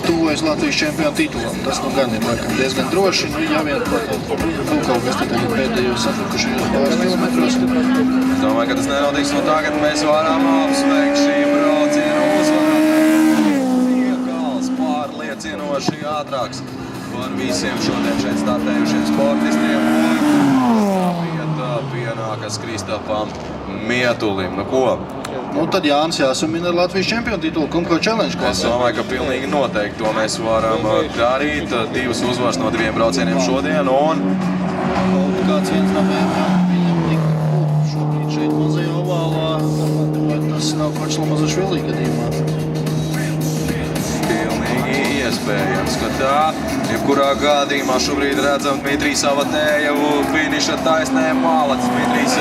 tuvojas Latvijas čempionu titulam. Tas nu gan ir laikam diezgan droši. Nu, ja vien, protams, kaut kas te tagad pēdējos atlikušajos pāris kilometros. Es domāju, ka tas nenotiks, un tagad mēs varam apsveikt šī brauciena uzvarētāju. Iekals pārliecinoši ātrāks par visiem šodien šeit startējušiem sportistiem. Vietā pienākas Kristapam Mietulim. Nu ko? Nu, tad Jānis jāsamina ar Latvijas čempionu titulu Kumko Challenge. Es domāju, ka pilnīgi noteikti to mēs varam darīt. 2 uzvaras no 2 braucieniem šodien, un Kaut kāds viens no mērķiem viņam lika šobrīd šeit mazajā ovālā. Vai tas nav Kočla Mazašvilī gadījumā? pilnīgi iespējams, ka tā. Jebkurā gadījumā šobrīd redzam Dmitrijs Savatējevu finiša taisnē malacis. Dmitrijs